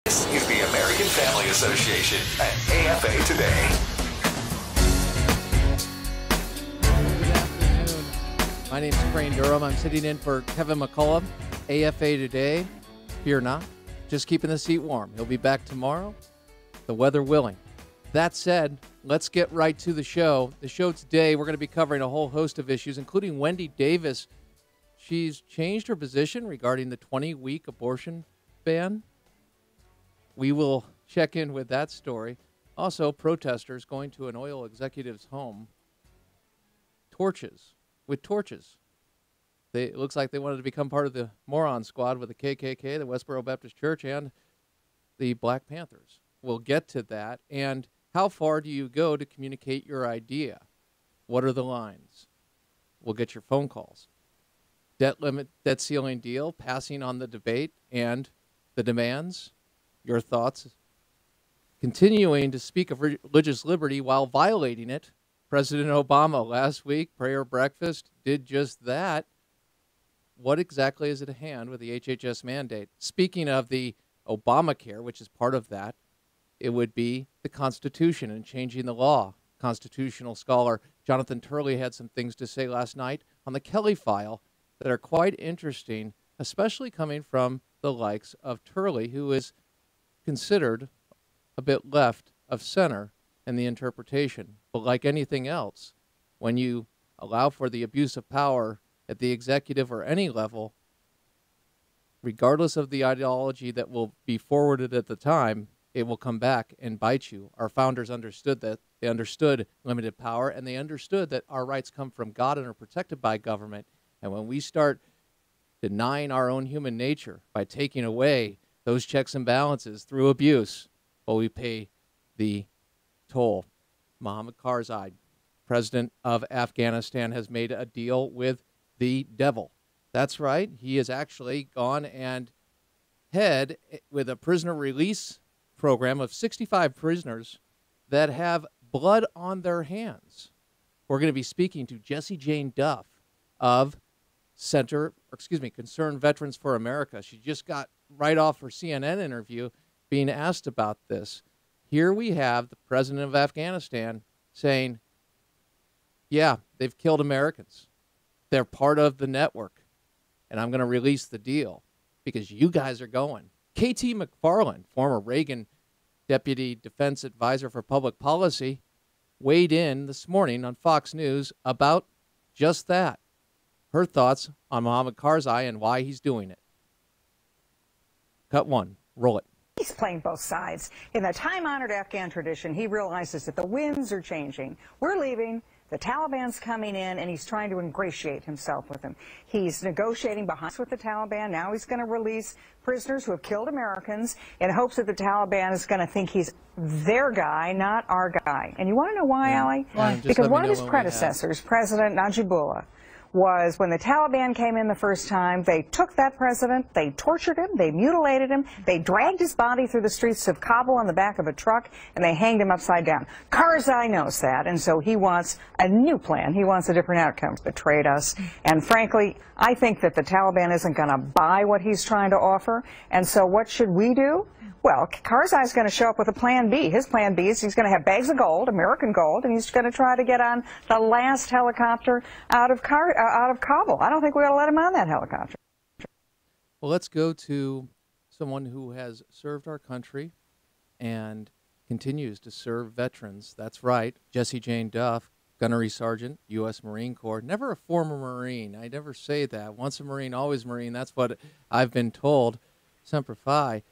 This is the American Family Association at AFA Today. Good afternoon. My name is Crane Durham. I'm sitting in for Kevin McCullough, AFA Today. Fear not. Just keeping the seat warm. He'll be back tomorrow, the weather willing. That said, let's get right to the show. The show today, we're going to be covering a whole host of issues, including Wendy Davis. She's changed her position regarding the 20-week abortion ban. We will check in with that story. Also, protesters going to an oil executive's home. Torches. It looks like they wanted to become part of the moron squad with the KKK, the Westboro Baptist Church, and the Black Panthers. We'll get to that. And how far do you go to communicate your idea? What are the lines? We'll get your phone calls. Debt limit, debt ceiling deal, passing on the debate and the demands. Your thoughts. Continuing to speak of religious liberty while violating it. President Obama last week, prayer breakfast, did just that. What exactly is at hand with the HHS mandate? Speaking of the Obamacare, which is part of that, it would be the Constitution and changing the law. Constitutional scholar Jonathan Turley had some things to say last night on the Kelly file that are quite interesting, especially coming from the likes of Turley, who is considered a bit left of center in the interpretation. But like anything else, when you allow for the abuse of power at the executive or any level, regardless of the ideology that will be forwarded at the time, it will come back and bite you. Our founders understood that. They understood limited power, and they understood that our rights come from God and are protected by government. And when we start denying our own human nature by taking away those checks and balances through abuse, well, we pay the toll. Mohammed Karzai, president of Afghanistan, has made a deal with the devil. That's right. He has actually gone and had with a prisoner release program of 65 prisoners that have blood on their hands. We're going to be speaking to Jessie Jane Duff of Concerned Veterans for America. She just got right off her CNN interview being asked about this. Here we have the president of Afghanistan saying, yeah, they've killed Americans. They're part of the network, and I'm going to release the deal because you guys are going. K.T. McFarland, former Reagan Deputy Defense Advisor for Public Policy, weighed in this morning on Fox News about just that. Her thoughts on Mohammed Karzai and why he's doing it. Cut one. Roll it. He's playing both sides. In the time-honored Afghan tradition, he realizes that the winds are changing. We're leaving. The Taliban's coming in, and he's trying to ingratiate himself with them. He's negotiating behind with the Taliban. Now he's going to release prisoners who have killed Americans in hopes that the Taliban is going to think he's their guy, not our guy. And you want to know why, Ali? Why? Because one of his predecessors, President Najibullah, was when the Taliban came in the first time, they took that president, they tortured him, they mutilated him, they dragged his body through the streets of Kabul on the back of a truck, and they hanged him upside down. Karzai knows that, and so he wants a new plan. He wants a different outcome. Betrayed us. And frankly, I think that the Taliban isn't going to buy what he's trying to offer. And so what should we do? Well, Karzai's going to show up with a plan B. His plan B is he's going to have bags of gold, American gold, and he's going to try to get on the last helicopter out of Kabul. I don't think we ought to let him on that helicopter. Well, let's go to someone who has served our country and continues to serve veterans. That's right, Jessie Jane Duff, Gunnery Sergeant, U.S. Marine Corps. Never a former Marine. I never say that. Once a Marine, always Marine. That's what I've been told. Semper Fi.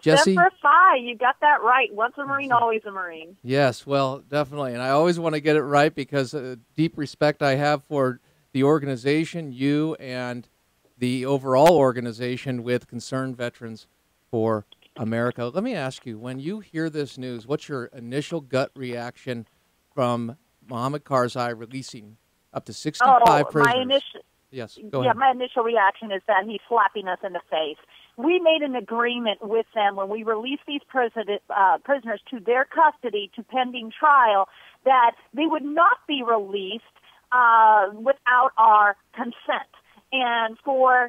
Jessie? Semper Fi, you got that right. Once a Marine, always a Marine. Yes, well, definitely. And I always want to get it right because deep respect I have for the organization, you, and the overall organization with Concerned Veterans for America. Let me ask you, when you hear this news, what's your initial gut reaction from Mohammed Karzai releasing up to 65 prisoners? Yes, go ahead. Yeah, my initial reaction is that he's slapping us in the face. We made an agreement with them when we released these prisoners to their custody to pending trial that they would not be released without our consent. And for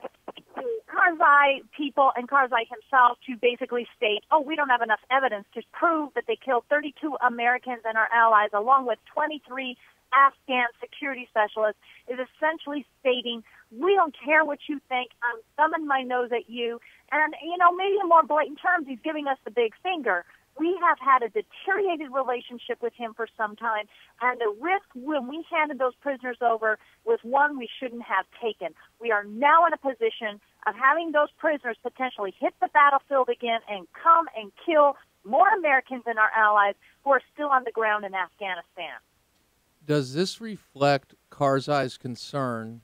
Karzai people and Karzai himself to basically state, oh, we don't have enough evidence to prove that they killed 32 Americans and our allies, along with 23 Afghan security specialists, is essentially stating, we don't care what you think, I'm thumbing my nose at you, and, maybe in more blatant terms, he's giving us the big finger. We have had a deteriorated relationship with him for some time, and the risk when we handed those prisoners over was one we shouldn't have taken. We are now in a position of having those prisoners potentially hit the battlefield again and come and kill more Americans and our allies who are still on the ground in Afghanistan. Does this reflect Karzai's concern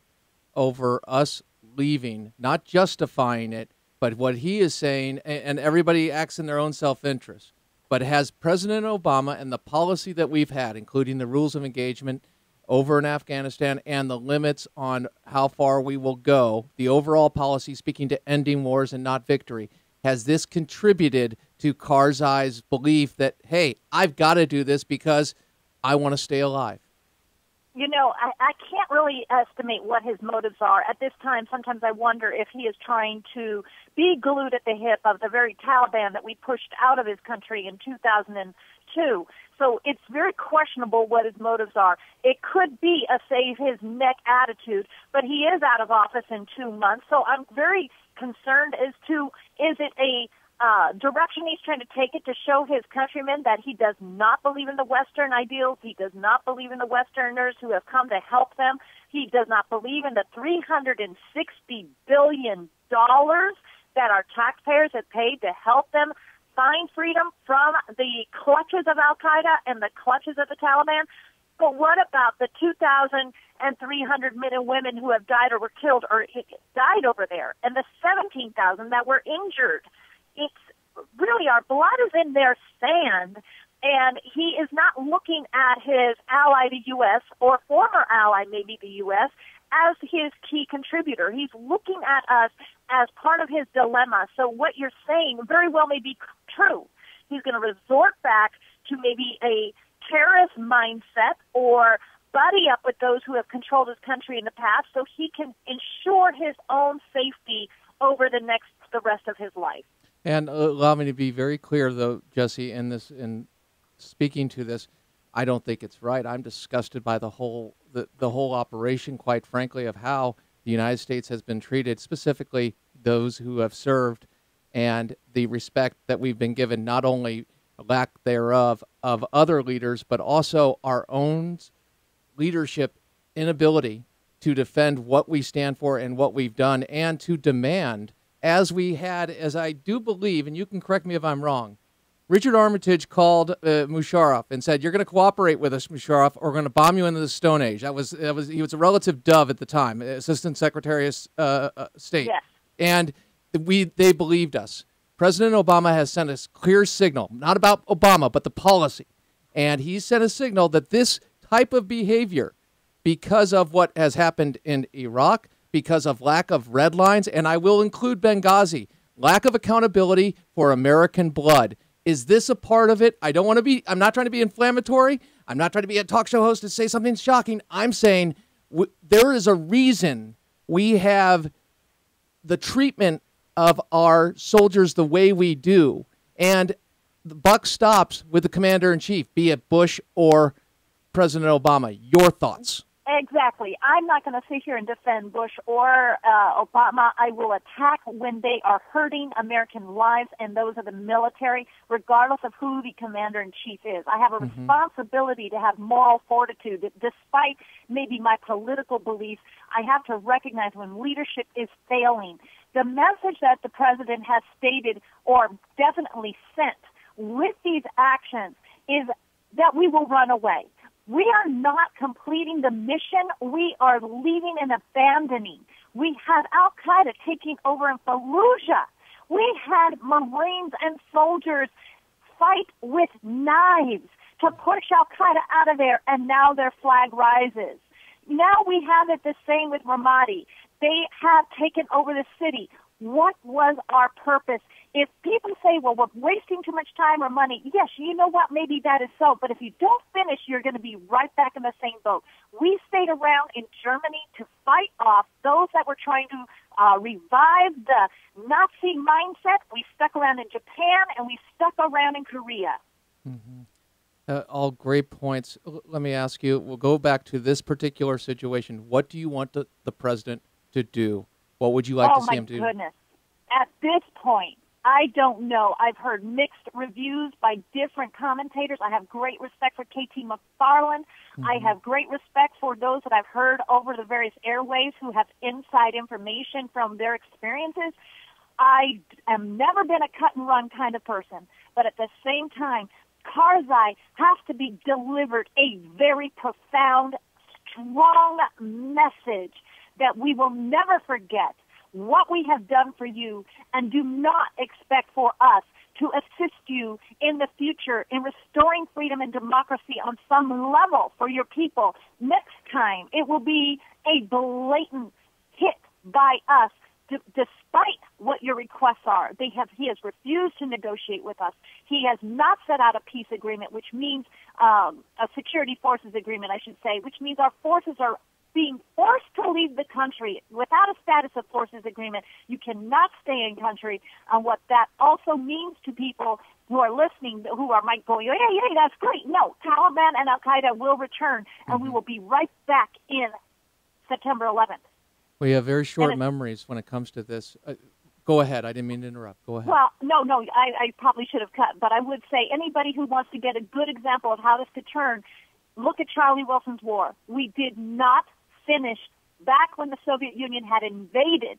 over us leaving, not justifying it, but what he is saying, and everybody acts in their own self-interest, but has President Obama and the policy that we've had, including the rules of engagement over in Afghanistan and the limits on how far we will go, the overall policy speaking to ending wars and not victory, has this contributed to Karzai's belief that, hey, I've got to do this because I want to stay alive? I can't really estimate what his motives are. At this time, sometimes I wonder if he is trying to be glued at the hip of the very Taliban that we pushed out of his country in 2002. So it's very questionable what his motives are. It could be a save his neck attitude, but he is out of office in 2 months. So I'm very concerned as to, is it a direction he's trying to take it to show his countrymen that he does not believe in the Western ideals. He does not believe in the Westerners who have come to help them. He does not believe in the $360 billion that our taxpayers have paid to help them find freedom from the clutches of Al-Qaeda and the clutches of the Taliban. But what about the 2,300 men and women who have died or were killed or died over there, and the 17,000 that were injured? It's really, our blood is in their sand, and he is not looking at his ally, the U.S., or former ally, maybe the U.S., as his key contributor. He's looking at us as part of his dilemma. So what you're saying very well may be true. He's going to resort back to maybe a terrorist mindset or buddy up with those who have controlled his country in the past so he can ensure his own safety over the rest of his life. And allow me to be very clear, though, Jesse, in speaking to this, I don't think it's right. I'm disgusted by the whole operation, quite frankly, of how the United States has been treated, specifically those who have served, and the respect that we've been given, not only lack thereof of other leaders, but also our own leadership inability to defend what we stand for and what we've done, and to demand, as we had, as I do believe, and you can correct me if I'm wrong, Richard Armitage called Musharraf and said, "You're going to cooperate with us, Musharraf, or we're going to bomb you into the Stone Age." He was a relative dove at the time, Assistant Secretary of State. Yes. And they believed us. President Obama has sent a clear signal, not about Obama, but the policy. And he sent a signal that this type of behavior, because of what has happened in Iraq, because of lack of red lines, and I will include Benghazi, lack of accountability for American blood. Is this a part of it? I'm not trying to be inflammatory. I'm not trying to be a talk show host to say something shocking. I'm saying there is a reason we have the treatment of our soldiers the way we do. And the buck stops with the commander-in-chief, be it Bush or President Obama. Your thoughts? Exactly. I'm not going to sit here and defend Bush or Obama. I will attack when they are hurting American lives and those of the military, regardless of who the commander-in-chief is. I have a responsibility to have moral fortitude. Despite maybe my political beliefs, I have to recognize when leadership is failing. The message that the president has stated or definitely sent with these actions is that we will run away. We are not completing the mission. We are leaving and abandoning. We had Al-Qaeda taking over in Fallujah. We had Marines and soldiers fight with knives to push Al-Qaeda out of there, and now their flag rises. Now we have it the same with Ramadi. They have taken over the city. What was our purpose If people say, well, we're wasting too much time or money, yes, you know what, maybe that is so, but if you don't finish, you're going to be right back in the same boat. We stayed around in Germany to fight off those that were trying to revive the Nazi mindset. We stuck around in Japan, and we stuck around in Korea. Mm-hmm. All great points. Let me ask you, we'll go back to this particular situation. What do you want the president to do? What would you like to see him do? Oh, my goodness. At this point, I don't know. I've heard mixed reviews by different commentators. I have great respect for KT McFarland. Mm-hmm. I have great respect for those that I've heard over the various airways who have inside information from their experiences. I have never been a cut-and-run kind of person, but at the same time, Karzai has to be delivered a very profound, strong message that we will never forget what we have done for you, and do not expect for us to assist you in the future in restoring freedom and democracy on some level for your people. Next time, it will be a blatant hit by us, despite what your requests are. He has refused to negotiate with us. He has not set out a peace agreement, which means a security forces agreement, I should say, which means our forces are being forced to leave the country without a status of forces agreement. You cannot stay in country. And what that also means to people who are listening, who are might go, yeah, that's great. No, Taliban and Al-Qaeda will return, and we will be right back in September 11th. We have very short memories when it comes to this. Go ahead. I didn't mean to interrupt. Go ahead. Well, no, I probably should have cut, but I would say anybody who wants to get a good example of how this could turn, look at Charlie Wilson's war. We did not finish back when the Soviet Union had invaded.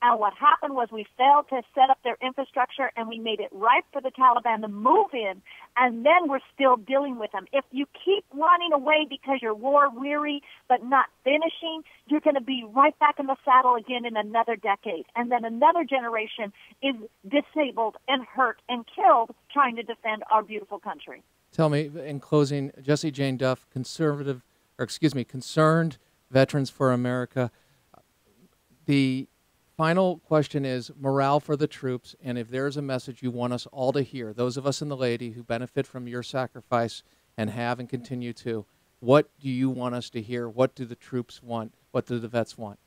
And what happened was we failed to set up their infrastructure, and we made it ripe for the Taliban to move in, and then we're still dealing with them. If you keep running away because you're war-weary but not finishing, you're going to be right back in the saddle again in another decade. And then another generation is disabled and hurt and killed trying to defend our beautiful country. Tell me, in closing, Jessie Jane Duff, Concerned Veterans for America. The final question is morale for the troops, and if there's a message you want us all to hear, those of us in the Lady who benefit from your sacrifice and have and continue to, what do you want us to hear? What do the troops want? What do the vets want?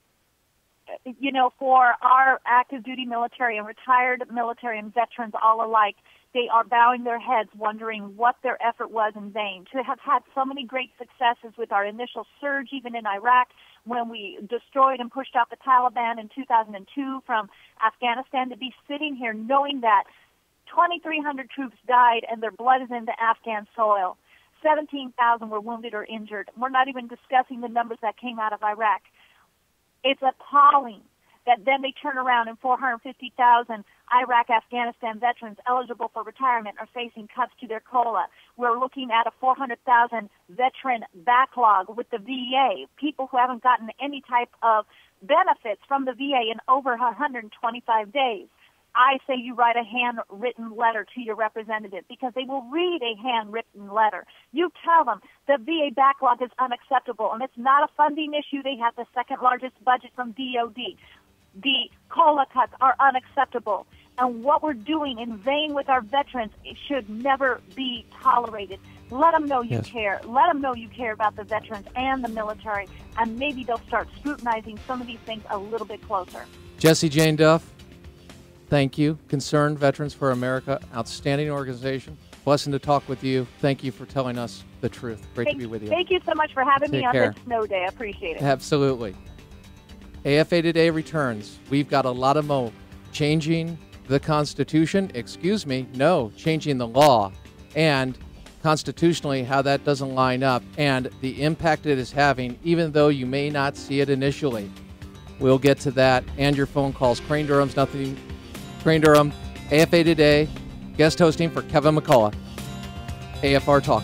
You know, for our active duty military and retired military and veterans all alike, they are bowing their heads wondering what their effort was in vain. To have had so many great successes with our initial surge, even in Iraq, when we destroyed and pushed out the Taliban in 2002 from Afghanistan, to be sitting here knowing that 2,300 troops died and their blood is in the Afghan soil. 17,000 were wounded or injured. We're not even discussing the numbers that came out of Iraq. It's appalling that then they turn around and 450,000 Iraq, Afghanistan veterans eligible for retirement are facing cuts to their COLA. We're looking at a 400,000 veteran backlog with the VA, people who haven't gotten any type of benefits from the VA in over 125 days. I say you write a handwritten letter to your representative because they will read a handwritten letter. You tell them the VA backlog is unacceptable, and it's not a funding issue. They have the second largest budget from DOD. The COLA cuts are unacceptable. And what we're doing in vain with our veterans, it should never be tolerated. Let them know you care. Let them know you care about the veterans and the military, and maybe they'll start scrutinizing some of these things a little bit closer. Jessie Jane Duff, thank you. Concerned Veterans for America, outstanding organization. Blessing to talk with you. Thank you for telling us the truth. Great to be with you. Thank you so much for having me on care. this snow day. I appreciate it. Absolutely. AFA Today returns. We've got a lot of mo. Changing the Constitution, changing the law, and constitutionally how that doesn't line up, and the impact it is having, even though you may not see it initially. We'll get to that and your phone calls. Crane Durham, AFA Today, guest hosting for Kevin McCullough. AFR Talk.